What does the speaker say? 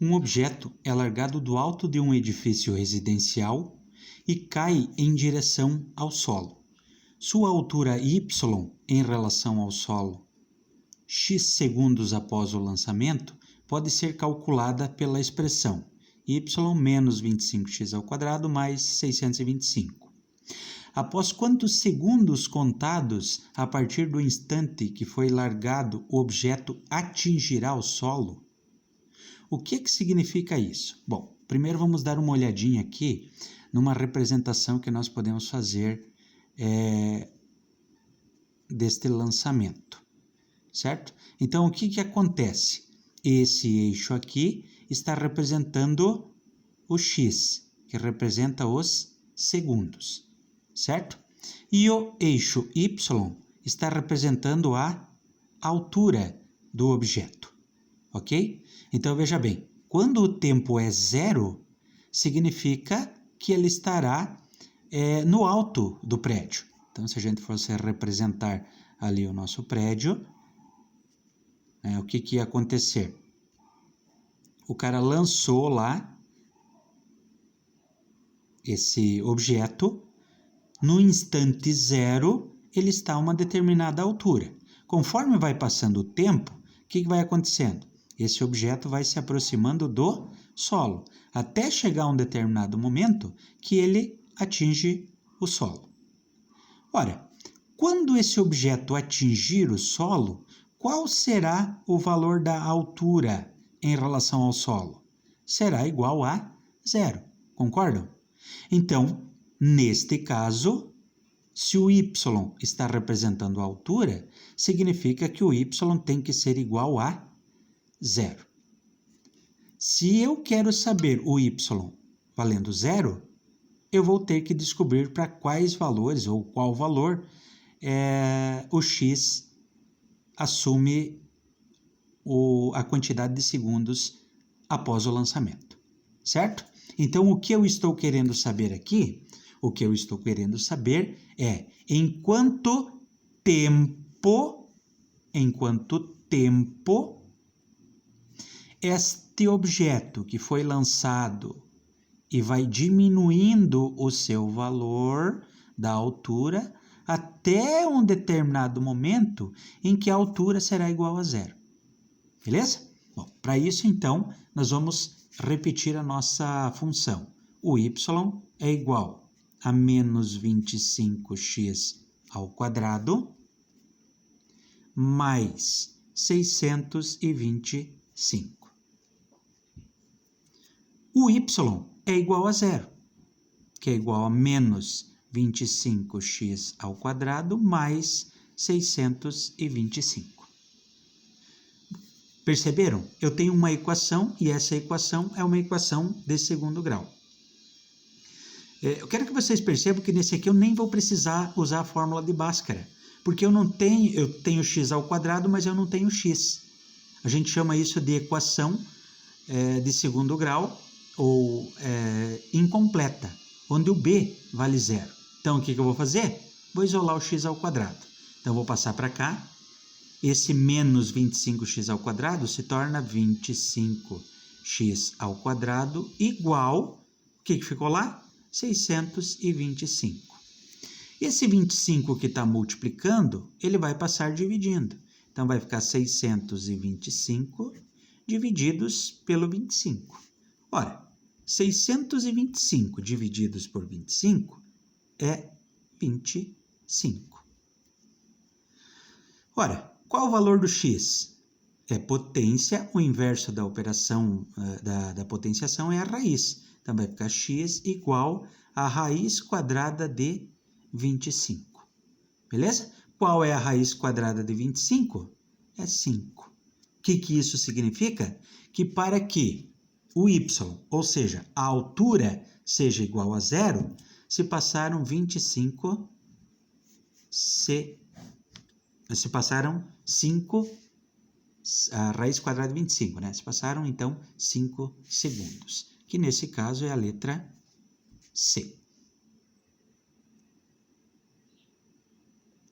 Um objeto é largado do alto de um edifício residencial e cai em direção ao solo. Sua altura y em relação ao solo, x segundos após o lançamento, pode ser calculada pela expressão y menos 25x² mais 625. Após quantos segundos contados a partir do instante que foi largado o objeto atingirá o solo? O que significa isso? Bom, primeiro vamos dar uma olhadinha aqui numa representação que nós podemos fazer deste lançamento, certo? Então, o que acontece? Esse eixo aqui está representando o x, que representa os segundos, certo? E o eixo y está representando a altura do objeto, ok? Então, veja bem, quando o tempo é zero, significa que ele estará no alto do prédio. Então, se a gente fosse representar ali o nosso prédio, o que ia acontecer? O cara lançou lá esse objeto, no instante zero, ele está a uma determinada altura. Conforme vai passando o tempo, o que vai acontecendo? Esse objeto vai se aproximando do solo, até chegar a um determinado momento que ele atinge o solo. Ora, quando esse objeto atingir o solo, qual será o valor da altura em relação ao solo? Será igual a zero, concordam? Então, neste caso, se o y está representando a altura, significa que o y tem que ser igual a zero. Se eu quero saber o y valendo zero, eu vou ter que descobrir para quais valores ou qual valor o x assume a quantidade de segundos após o lançamento, certo? Então, o que eu estou querendo saber aqui, o que eu estou querendo saber é em quanto tempo este objeto que foi lançado e vai diminuindo o seu valor da altura até um determinado momento em que a altura será igual a zero. Beleza? Bom, para isso, então, nós vamos repetir a nossa função. O y é igual a menos 25x² mais 625. O y é igual a zero, que é igual a menos 25x² mais 625. Perceberam? Eu tenho uma equação e essa equação é uma equação de segundo grau. Eu quero que vocês percebam que nesse aqui eu nem vou precisar usar a fórmula de Bhaskara, porque eu tenho x², mas eu não tenho x. A gente chama isso de equação de segundo grau ou incompleta, onde o b vale zero. Então, o que eu vou fazer? Vou isolar o x². Então, vou passar para cá. Esse menos 25x² se torna 25x² igual, o que ficou lá? 625. Esse 25 que está multiplicando, ele vai passar dividindo. Então, vai ficar 625 divididos pelo 25. Ora, 625 divididos por 25 é 25. Ora, qual o valor do x? É potência, o inverso da operação da potenciação é a raiz. Então, vai ficar x igual a raiz quadrada de 25. Beleza? Qual é a raiz quadrada de 25? É 5. O que isso significa? Que para que o y, ou seja, a altura, seja igual a zero, se passaram 5, a raiz quadrada de 25, né? Se passaram, então, 5 segundos, que nesse caso é a letra C.